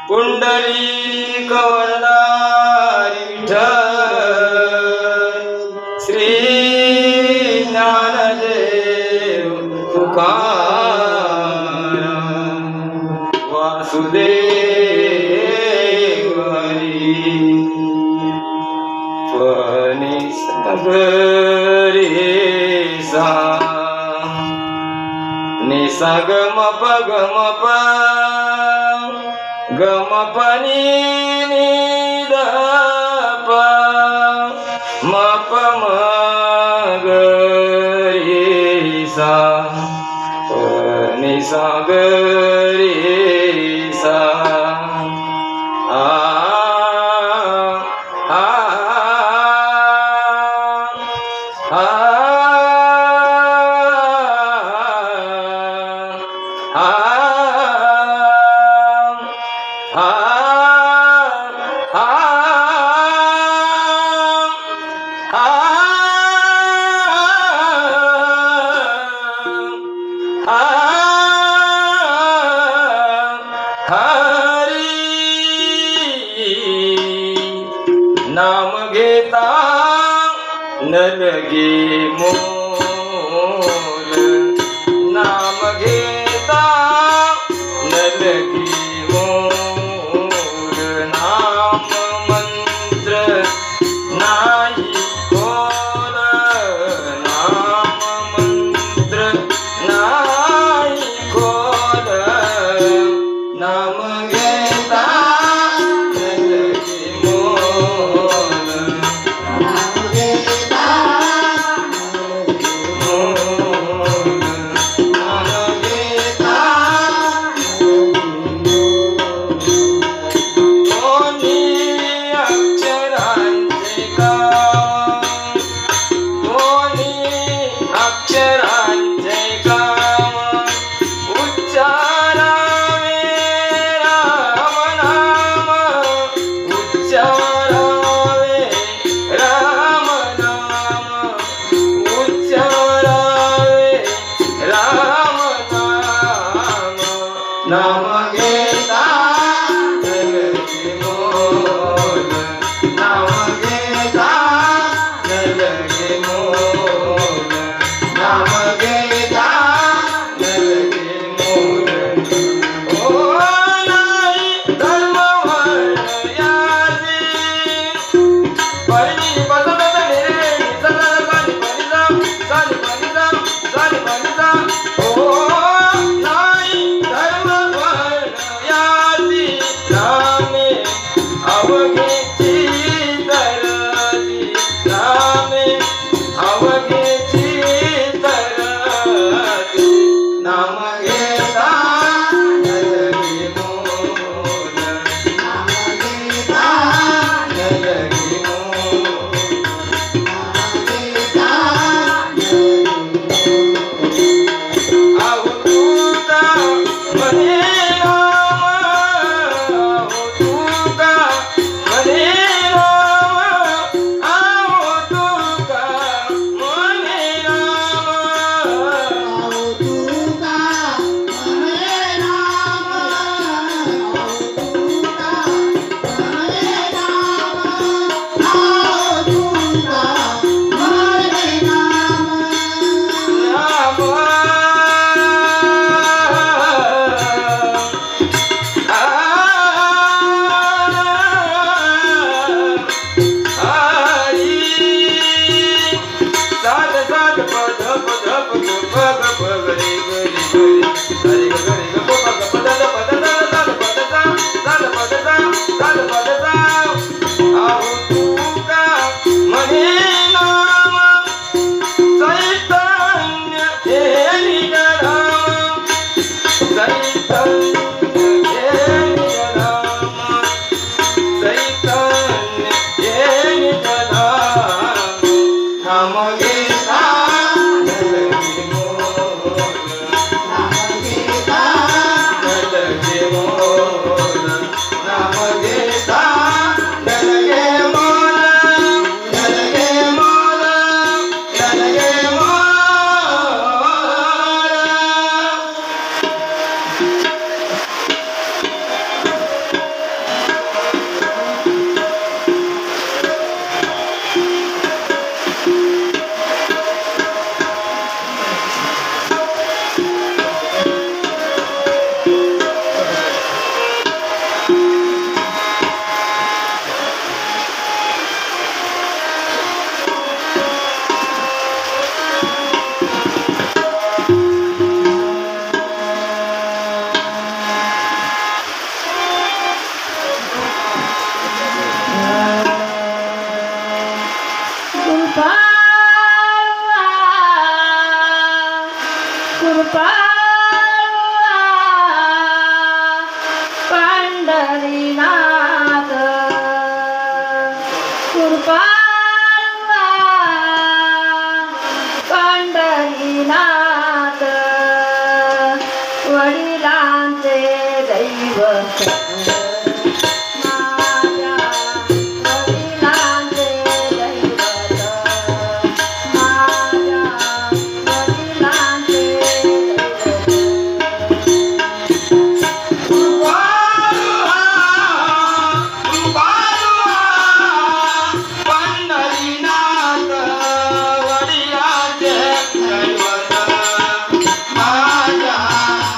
पुंडलिक वरदारी विठ्ठल श्री ज्ञानदेव तुकाराम वासुदेव हरी फणी सागरे सा निसा गम प गम पनी नि द प म प म ग रे सा प नि सा ग रे सा आ आ आ नाम घेता न लगे मोल नाम घेता न लगे मोल नाम मंत्र नाही बोल नाम मंत्र नाही खोल नाम घेता अक्षरांचे काम उच्चारावे राम नाम उच्चारावे राम नाम उच्चारावे राम नाम नाम घेता नलगे मोल नाम घेता नलगे मोल नाम घेता नलगे मोल ओ नाही धर्म वर्ण यासी परिणी बसत रे सदा सानी बनिजा ओ नाही धर्म वर्ण यासी पंढरीनाथ कृपाळुआ पंढरीनाथ वडिलांचे दैवत माझ्या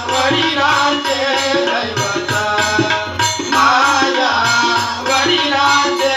वडिलांचे दैवत माझ्या वडिलांचे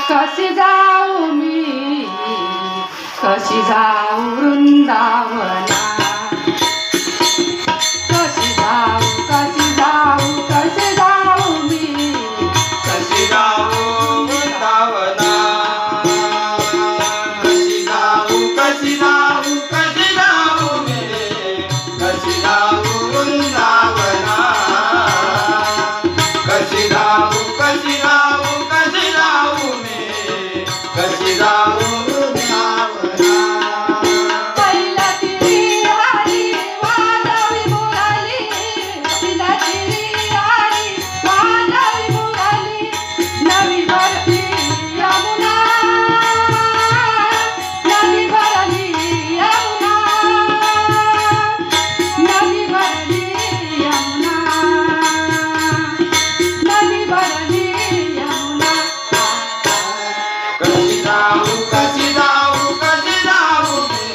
कशी जाऊ मी कशी जाऊ वृंदावना कशी जाऊ मी कशी जाऊ वृंदावना कशी जाऊ मी कशी जाऊ वृंदावना कशी जाऊ मी कशी जाऊ वृंदावना पहिला तिरी हरी वाजवी मुरली पहिला तिरी हरी वाजवी मुरली नवी भरली यमुना नवी भरली यमुना नवी भरली यमुना नवी भरली यमुना कशी जाऊ मी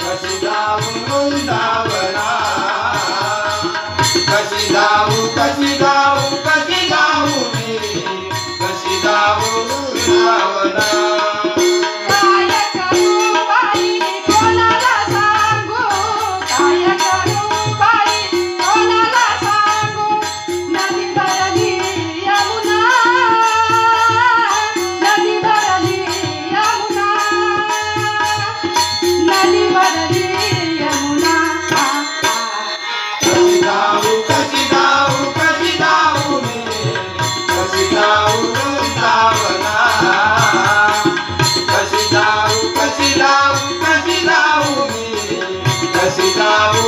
कशी जाऊ वृंदावना कशी जाऊ कशी जाऊ मी कशी जाऊ वृंदावना कशी जाऊ मी कशी जाऊ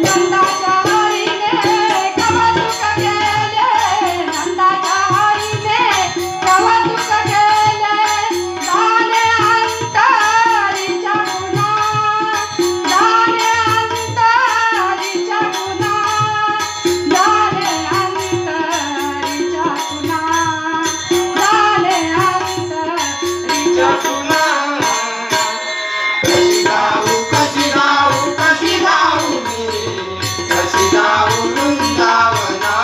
नंदाच्या हरीने कौतुक केले नंदाच्या हरीने कौतुक केले झाले अंतरीच्या गुणा झाले अंतरीच्या गुणा झाले अंतरीच्या गुणा झाले अंतरीच्या पुन्हा कशी जाऊ मी कशी जाऊ वृंदावना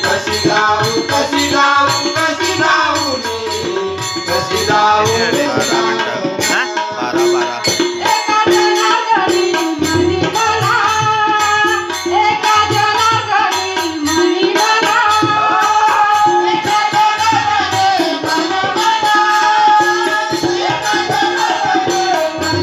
कशी जाऊ मी कशी जाऊ वृंदावना एका जनार्दनी मनी मला एका जनार्दनी मनी मला एका जनार्दनी मन मला एका जनार्दनी मन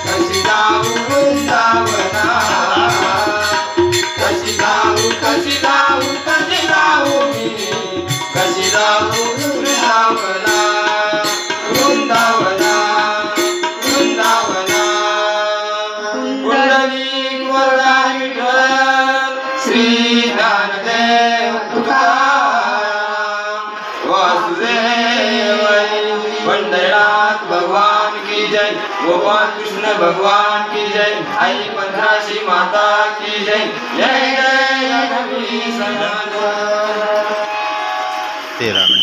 कशी जाऊ वृंदावना कशी जाऊ मी कशी जाऊ वृंदावना पुंडलिक वरदा विठ्ठल श्री ज्ञानदेव तुकाराम वासुदेव पंढरनाथ भगवान की जय गोपाल कृष्ण भगवान की जय आई पंधराशी माता की जय जय जय रघुवीर सनातन 13 मिनट